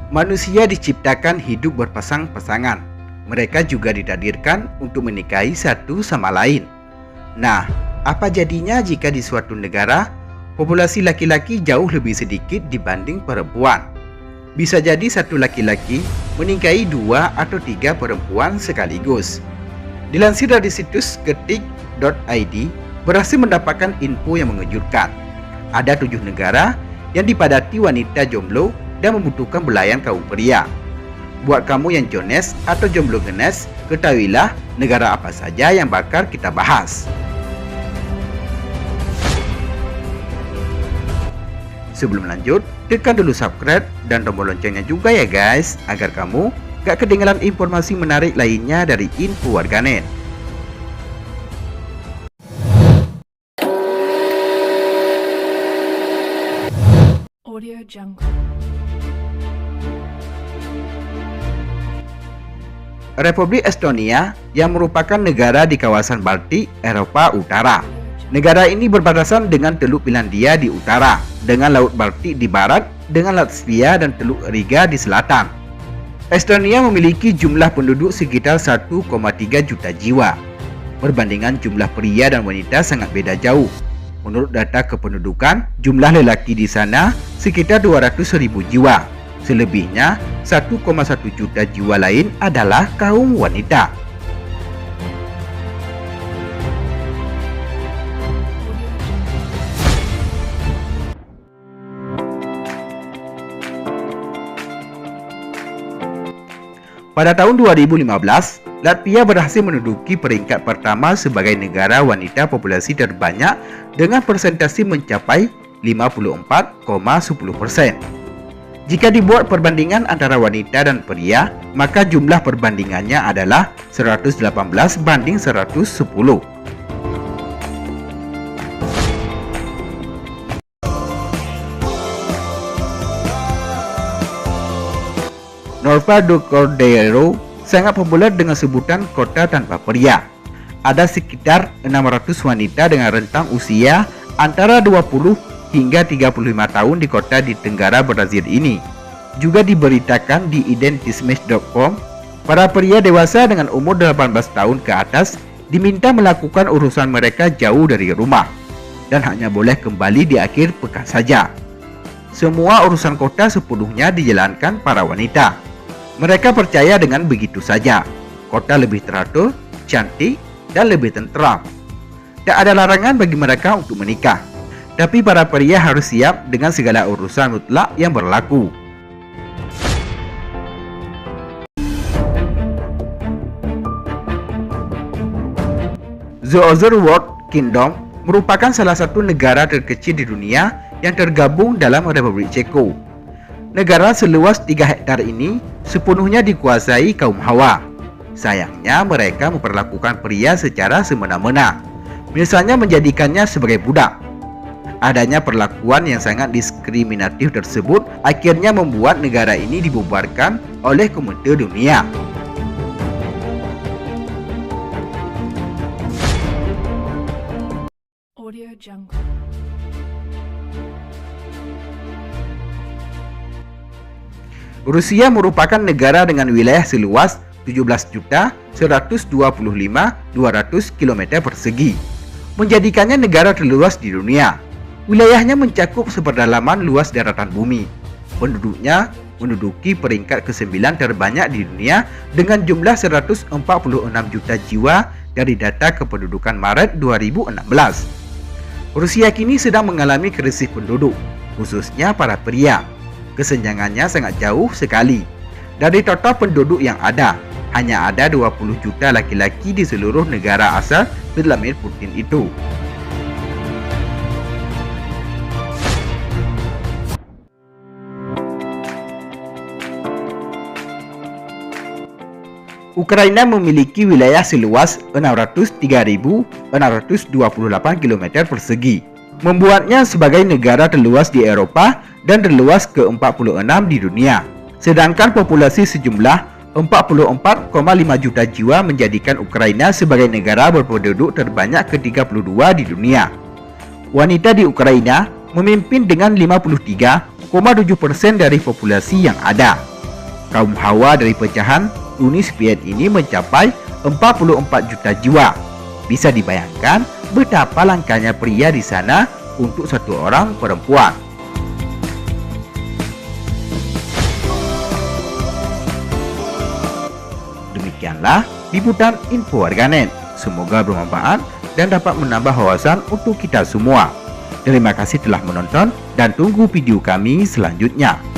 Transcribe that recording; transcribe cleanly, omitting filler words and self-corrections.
Manusia diciptakan hidup berpasang-pasangan. Mereka juga ditakdirkan untuk menikahi satu sama lain. Nah, apa jadinya jika di suatu negara populasi laki-laki jauh lebih sedikit dibanding perempuan? Bisa jadi satu laki-laki menikahi 2 atau 3 perempuan sekaligus. Dilansir dari situs ketik.id, berhasil mendapatkan info yang mengejutkan. Ada 7 negara yang dipadati wanita jomblo dan membutuhkan belayan kaum pria. Buat kamu yang jones atau jomblo genes, ketahuilah negara apa saja yang bakal kita bahas. Sebelum lanjut, tekan dulu subscribe dan tombol loncengnya juga ya guys, agar kamu gak ketinggalan informasi menarik lainnya dari info warganet. Audio Jungle. Republik Estonia yang merupakan negara di kawasan Baltik, Eropa Utara. Negara ini berbatasan dengan Teluk Finlandia di utara, dengan Laut Baltik di barat, dengan Latvia dan Teluk Riga di selatan. Estonia memiliki jumlah penduduk sekitar 1,3 juta jiwa. Perbandingan jumlah pria dan wanita sangat beda jauh. Menurut data kependudukan, jumlah lelaki di sana sekitar 200.000 jiwa. Selebihnya, 1,1 juta jiwa lain adalah kaum wanita. Pada tahun 2015, Latvia berhasil menduduki peringkat pertama sebagai negara wanita populasi terbanyak dengan persentase mencapai 54,10%. Jika dibuat perbandingan antara wanita dan pria, maka jumlah perbandingannya adalah 118 banding 110. Nova do Cordeiro sangat populer dengan sebutan kota tanpa pria. Ada sekitar 600 wanita dengan rentang usia antara 20 hingga 35 tahun di kota di Tenggara Brazil ini. Juga diberitakan di identismatch.com, para pria dewasa dengan umur 18 tahun ke atas diminta melakukan urusan mereka jauh dari rumah dan hanya boleh kembali di akhir pekan saja. Semua urusan kota sepenuhnya dijalankan para wanita. Mereka percaya dengan begitu saja, kota lebih teratur, cantik, dan lebih tentram. Tak ada larangan bagi mereka untuk menikah. Tapi para pria harus siap dengan segala urusan mutlak yang berlaku. The Other World Kingdom merupakan salah satu negara terkecil di dunia yang tergabung dalam Republik Ceko. Negara seluas 3 hektar ini sepenuhnya dikuasai kaum Hawa. Sayangnya mereka memperlakukan pria secara semena-mena, misalnya menjadikannya sebagai budak. Adanya perlakuan yang sangat diskriminatif tersebut akhirnya membuat negara ini dibubarkan oleh Komite Dunia. Audio Jungle. Rusia merupakan negara dengan wilayah seluas 17.125.200 km persegi, menjadikannya negara terluas di dunia. Wilayahnya mencakup seperdalaman luas daratan bumi. Penduduknya menduduki peringkat ke-9 terbanyak di dunia dengan jumlah 146 juta jiwa dari data kependudukan Maret 2016. Rusia kini sedang mengalami krisis penduduk, khususnya para pria. Kesenjangannya sangat jauh sekali. Dari total penduduk yang ada, hanya ada 20 juta laki-laki di seluruh negara asal Vladimir Putin itu. Ukraina memiliki wilayah seluas 603.628 km persegi, membuatnya sebagai negara terluas di Eropa dan terluas ke-46 di dunia. Sedangkan populasi sejumlah 44,5 juta jiwa menjadikan Ukraina sebagai negara berpenduduk terbanyak ke-32 di dunia. Wanita di Ukraina memimpin dengan 53,7% dari populasi yang ada. Kaum Hawa dari pecahan Uni Soviet ini mencapai 44 juta jiwa. Bisa dibayangkan betapa langkanya pria di sana untuk satu orang perempuan. Demikianlah liputan info warganet. Semoga bermanfaat dan dapat menambah wawasan untuk kita semua. Terima kasih telah menonton dan tunggu video kami selanjutnya.